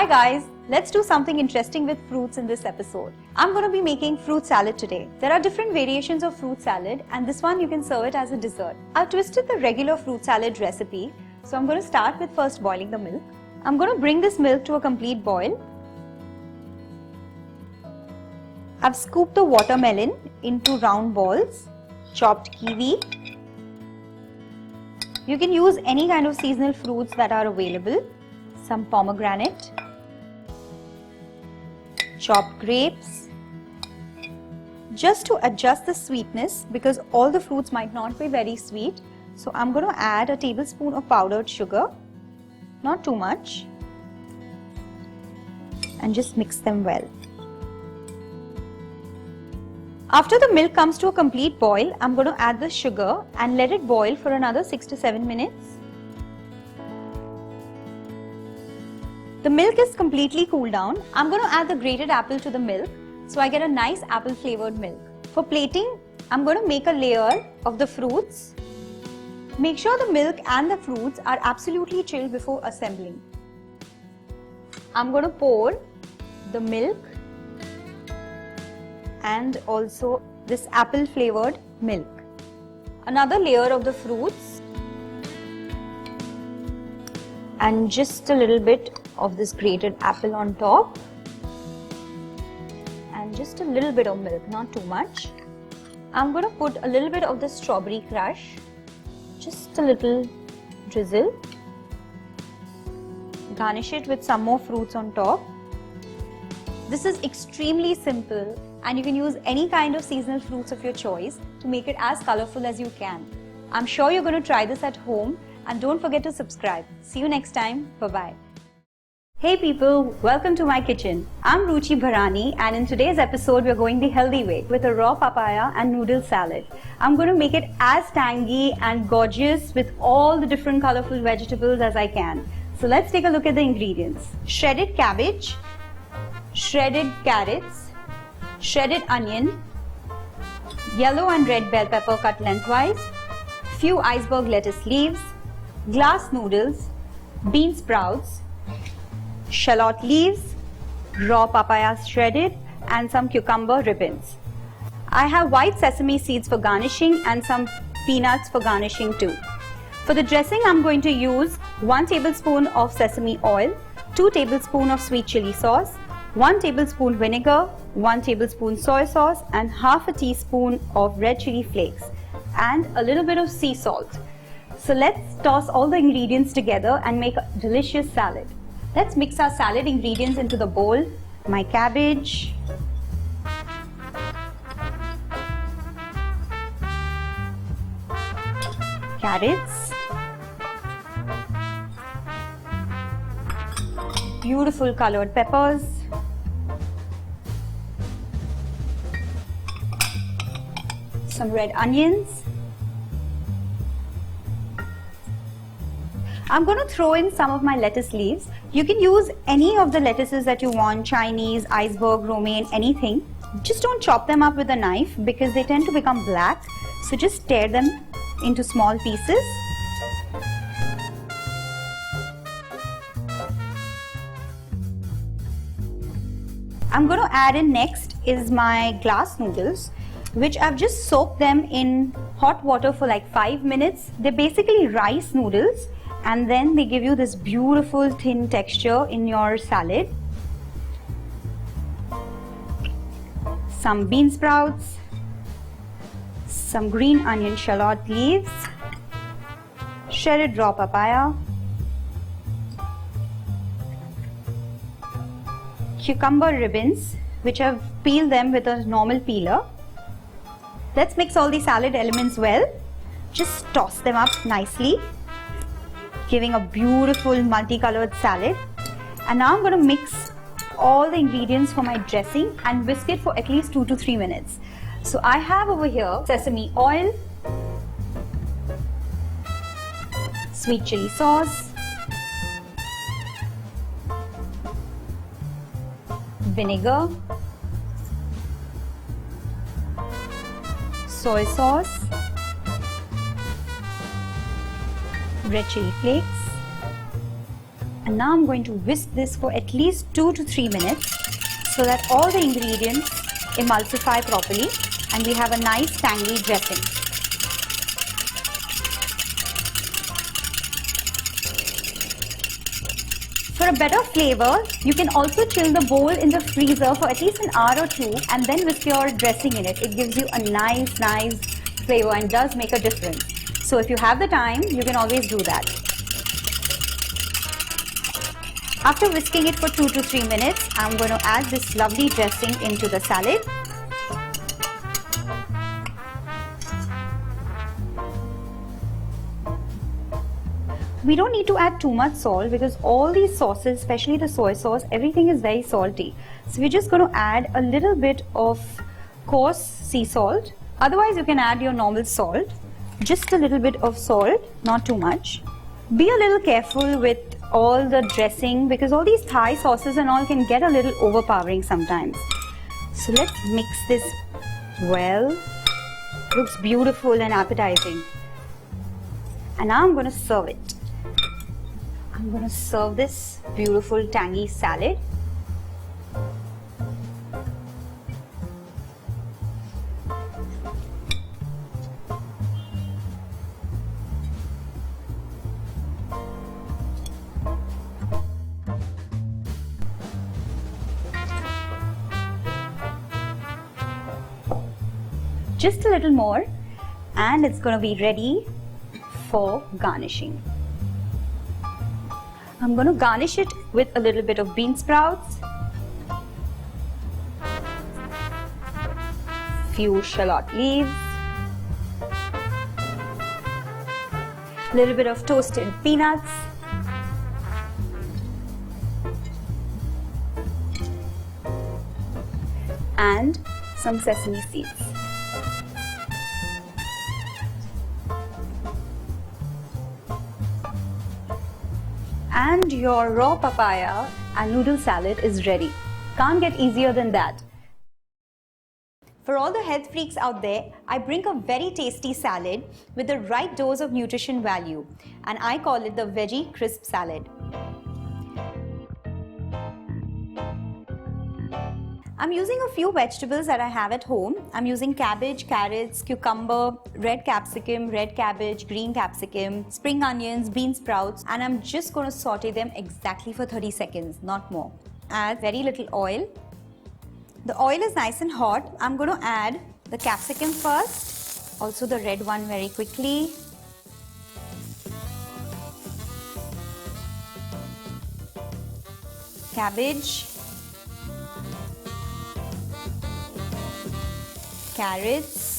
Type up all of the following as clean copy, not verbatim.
guys, let's do something interesting with fruits in this episode. I'm going to be making fruit salad today. There are different variations of fruit salad and this one you can serve it as a dessert. I've twisted the regular fruit salad recipe. So I'm going to start with first boiling the milk. I'm going to bring this milk to a complete boil. I've scooped the watermelon into round balls, chopped kiwi. You can use any kind of seasonal fruits that are available. Some pomegranate, chopped grapes. Just to adjust the sweetness, because all the fruits might not be very sweet, so I'm going to add a tablespoon of powdered sugar, not too much, and just mix them well. After the milk comes to a complete boil, I'm going to add the sugar and let it boil for another 6 to 7 minutes. The milk is completely cooled down. I'm going to add the grated apple to the milk so I get a nice apple flavored milk. For plating, I'm going to make a layer of the fruits. Make sure the milk and the fruits are absolutely chilled before assembling. I'm going to pour the milk and also this apple flavored milk. Another layer of the fruits and just a little bit of this grated apple on top and just a little bit of milk, not too much. I'm going to put a little bit of the strawberry crush, just a little drizzle. Garnish it with some more fruits on top. This is extremely simple and you can use any kind of seasonal fruits of your choice to make it as colorful as you can. I'm sure you're going to try this at home and don't forget to subscribe. See you next time. Bye-bye. Hey people, welcome to my kitchen. I'm Ruchi Bharani and in today's episode we're going the healthy way with a raw papaya and noodle salad. I'm going to make it as tangy and gorgeous with all the different colorful vegetables as I can. So let's take a look at the ingredients. Shredded cabbage, shredded carrots, shredded onion, yellow and red bell pepper cut lengthwise, few iceberg lettuce leaves, glass noodles, bean sprouts, shallot leaves, raw papaya shredded and some cucumber ribbons. I have white sesame seeds for garnishing and some peanuts for garnishing too. For the dressing, I'm going to use 1 tablespoon of sesame oil, 2 tablespoons of sweet chili sauce, 1 tablespoon vinegar, 1 tablespoon soy sauce and half a teaspoon of red chili flakes and a little bit of sea salt. So let's toss all the ingredients together and make a delicious salad. Let's mix our salad ingredients into the bowl. My cabbage, carrots, beautiful colored peppers, some red onions. I'm going to throw in some of my lettuce leaves. You can use any of the lettuces that you want, Chinese, iceberg, romaine, anything. Just don't chop them up with a knife because they tend to become black. So just tear them into small pieces. I'm going to add in next is my glass noodles, which I've just soaked them in hot water for like 5 minutes. They're basically rice noodles. And then they give you this beautiful thin texture in your salad. Some bean sprouts, some green onion shallot leaves, shredded raw papaya, cucumber ribbons, which I've peeled them with a normal peeler. Let's mix all the salad elements well. Just toss them up nicely, giving a beautiful multicolored salad. And now I'm going to mix all the ingredients for my dressing and whisk it for at least 2 to 3 minutes. So I have over here sesame oil, sweet chili sauce, vinegar, soy sauce, red chili flakes And now I'm going to whisk this for at least 2 to 3 minutes so that all the ingredients emulsify properly and we have a nice tangy dressing. For a better flavor, you can also chill the bowl in the freezer for at least an hour or two and then whisk your dressing in it. It gives you a nice flavor and does make a difference. So if you have the time, you can always do that. After whisking it for 2 to 3 minutes, I'm going to add this lovely dressing into the salad. We don't need to add too much salt because all these sauces, especially the soy sauce, everything is very salty. So we're just going to add a little bit of coarse sea salt. Otherwise, you can add your normal salt. Just a little bit of salt, not too much. Be a little careful with all the dressing because all these Thai sauces and all can get a little overpowering sometimes. So let's mix this well. Looks beautiful and appetizing. And now I'm going to serve it. I'm going to serve this beautiful tangy salad. Just a little more and it's going to be ready for garnishing. I'm going to garnish it with a little bit of bean sprouts, few shallot leaves, a little bit of toasted peanuts, and some sesame seeds. And your raw papaya and noodle salad is ready. Can't get easier than that. For all the health freaks out there, I bring a very tasty salad with the right dose of nutrition value, and I call it the Veggie Crisp Salad. I'm using a few vegetables that I have at home. I'm using cabbage, carrots, cucumber, red capsicum, red cabbage, green capsicum, spring onions, bean sprouts, and I'm just going to saute them exactly for 30 seconds, not more. Add very little oil. The oil is nice and hot. I'm going to add the capsicum first, also the red one very quickly. Cabbage. Carrots.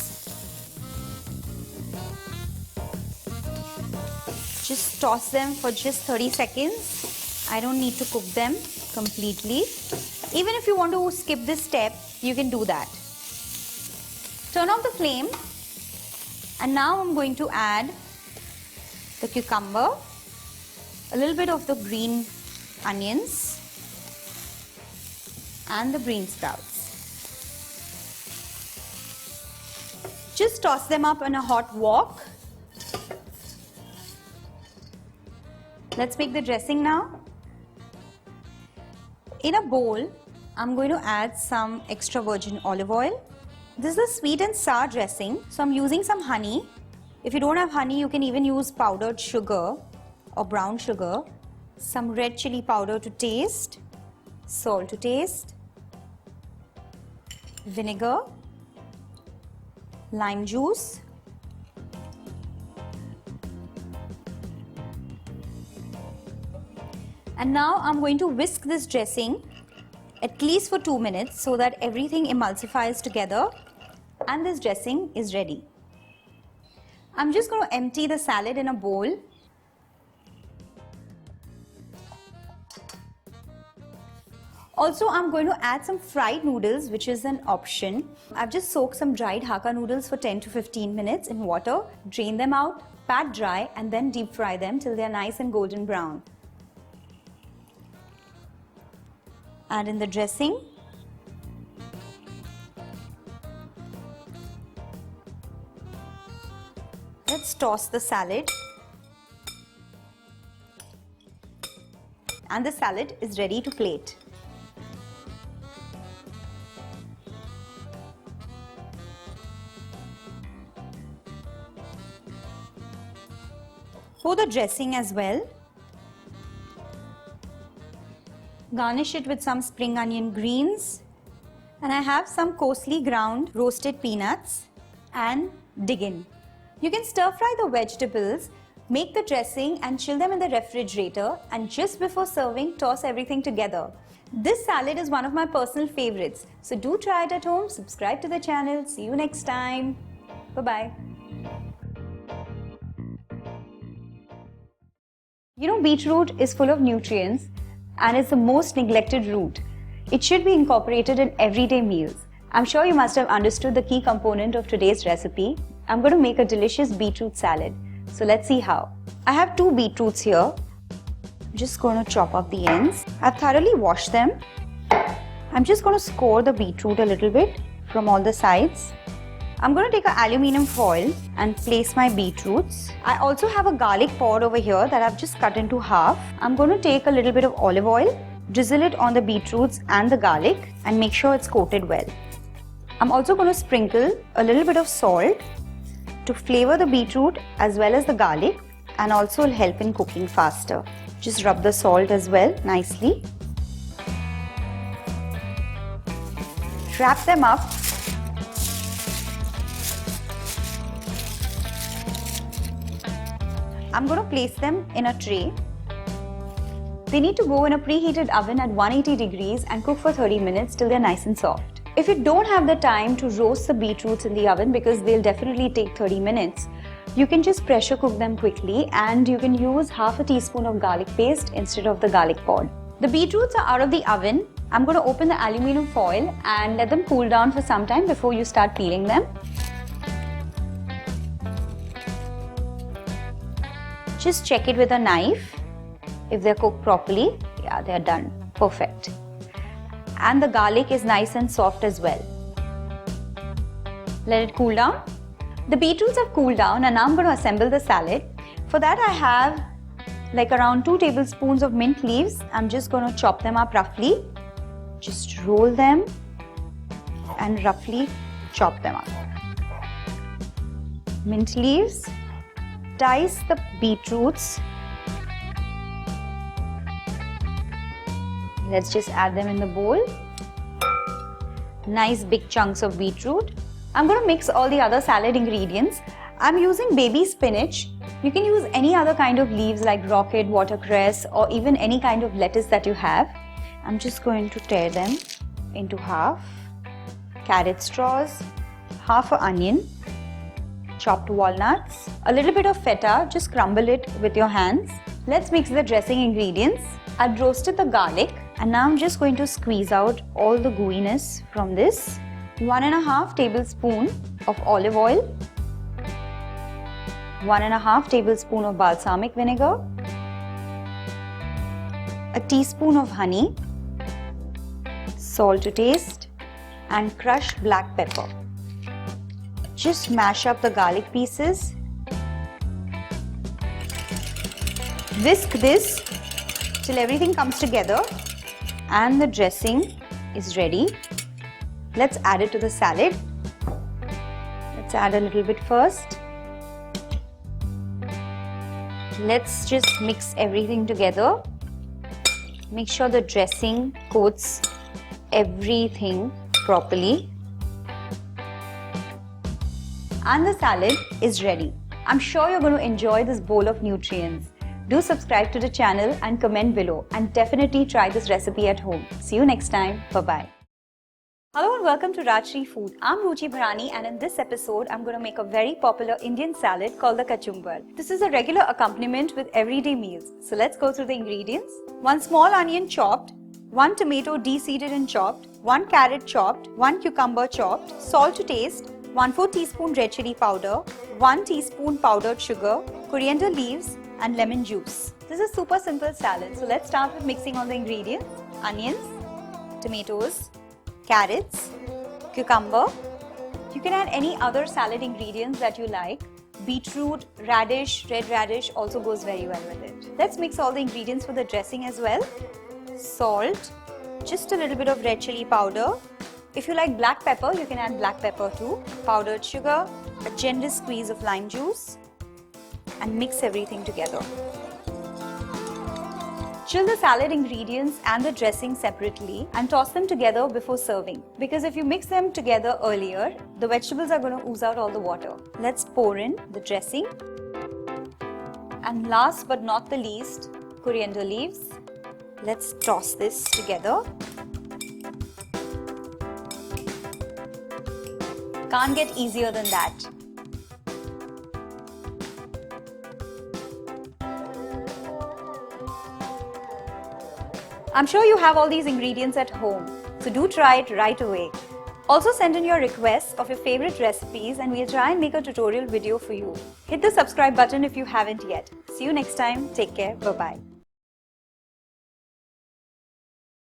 Just toss them for just 30 seconds. I don't need to cook them completely. Even if you want to skip this step, you can do that. Turn off the flame. And now I'm going to add the cucumber, a little bit of the green onions, and the bean sprouts. Just toss them up in a hot wok. Let's make the dressing now. In a bowl, I'm going to add some extra virgin olive oil. This is a sweet and sour dressing, so I'm using some honey. If you don't have honey, you can even use powdered sugar or brown sugar, some red chili powder to taste, salt to taste, vinegar, lime juice, and now I'm going to whisk this dressing at least for 2 minutes so that everything emulsifies together and this dressing is ready. I'm just going to empty the salad in a bowl. Also, I'm going to add some fried noodles, which is an option. I've just soaked some dried Hakka noodles for 10 to 15 minutes in water, drain them out, pat dry, and then deep fry them till they're nice and golden brown. Add in the dressing. Let's toss the salad. and the salad is ready to plate. Pour the dressing as well. Garnish it with some spring onion greens. And I have some coarsely ground roasted peanuts and dig in. You can stir fry the vegetables, make the dressing and chill them in the refrigerator, and just before serving, toss everything together. This salad is one of my personal favorites. So do try it at home, subscribe to the channel. See you next time. Bye-bye. You know, beetroot is full of nutrients and is the most neglected root. It should be incorporated in everyday meals. I'm sure you must have understood the key component of today's recipe. I'm going to make a delicious beetroot salad. So let's see how. I have 2 beetroots here. I'm just going to chop off the ends. I've thoroughly washed them. I'm just going to score the beetroot a little bit from all the sides. I'm going to take an aluminium foil and place my beetroots. I also have a garlic pod over here that I've just cut into half. I'm going to take a little bit of olive oil, drizzle it on the beetroots and the garlic, and make sure it's coated well. I'm also going to sprinkle a little bit of salt to flavor the beetroot as well as the garlic, and also will help in cooking faster. Just rub the salt as well nicely. Wrap them up. I'm going to place them in a tray. They need to go in a preheated oven at 180 degrees and cook for 30 minutes till they're nice and soft. If you don't have the time to roast the beetroots in the oven, because they'll definitely take 30 minutes, you can just pressure cook them quickly, and you can use half a teaspoon of garlic paste instead of the garlic pod. The beetroots are out of the oven. I'm going to open the aluminium foil and let them cool down for some time before you start peeling them. Just check it with a knife. If they're cooked properly, yeah, they're done. Perfect. And the garlic is nice and soft as well. Let it cool down. The beetroots have cooled down, and now I'm going to assemble the salad. For that, I have like around 2 tablespoons of mint leaves. I'm just going to chop them up roughly. Just roll them and roughly chop them up. Mint leaves. Dice the beetroots. Let's just add them in the bowl. Nice big chunks of beetroot. I'm going to mix all the other salad ingredients. I'm using baby spinach. You can use any other kind of leaves like rocket, watercress, or even any kind of lettuce that you have. I'm just going to tear them into half. Carrot straws, half an onion, chopped walnuts, a little bit of feta, just crumble it with your hands. Let's mix the dressing ingredients. I've roasted the garlic, and now I'm just going to squeeze out all the gooiness from this. 1.5 tablespoons of olive oil, 1.5 tablespoons of balsamic vinegar, a teaspoon of honey, salt to taste, and crushed black pepper. Just mash up the garlic pieces. Whisk this till everything comes together, and the dressing is ready. Let's add it to the salad. Let's add a little bit first. Let's just mix everything together. Make sure the dressing coats everything properly. And the salad is ready. I'm sure you're going to enjoy this bowl of nutrients. Do subscribe to the channel and comment below, and definitely try this recipe at home. See you next time. Bye-bye. Hello and welcome to Rajshri Food. I'm Ruchi Bharani, and in this episode, I'm going to make a very popular Indian salad called the kachumbar. This is a regular accompaniment with everyday meals. So let's go through the ingredients. 1 small onion chopped, 1 tomato de-seeded and chopped, 1 carrot chopped, 1 cucumber chopped, salt to taste, 1/4 teaspoon red chili powder, 1 teaspoon powdered sugar, coriander leaves, and lemon juice. This is a super simple salad. So let's start with mixing all the ingredients. Onions, tomatoes, carrots, cucumber. You can add any other salad ingredients that you like. beetroot, radish, red radish also goes very well with it. Let's mix all the ingredients for the dressing as well. Salt, just a little bit of red chili powder. If you like black pepper, you can add black pepper too. Powdered sugar, a generous squeeze of lime juice, and mix everything together. Chill the salad ingredients and the dressing separately and toss them together before serving. Because if you mix them together earlier, the vegetables are going to ooze out all the water. Let's pour in the dressing. And last but not the least, coriander leaves. Let's toss this together. Can't get easier than that. I'm sure you have all these ingredients at home, so do try it right away. Also send in your requests of your favorite recipes and we'll try and make a tutorial video for you. Hit the subscribe button if you haven't yet. See you next time. Take care. Bye-bye.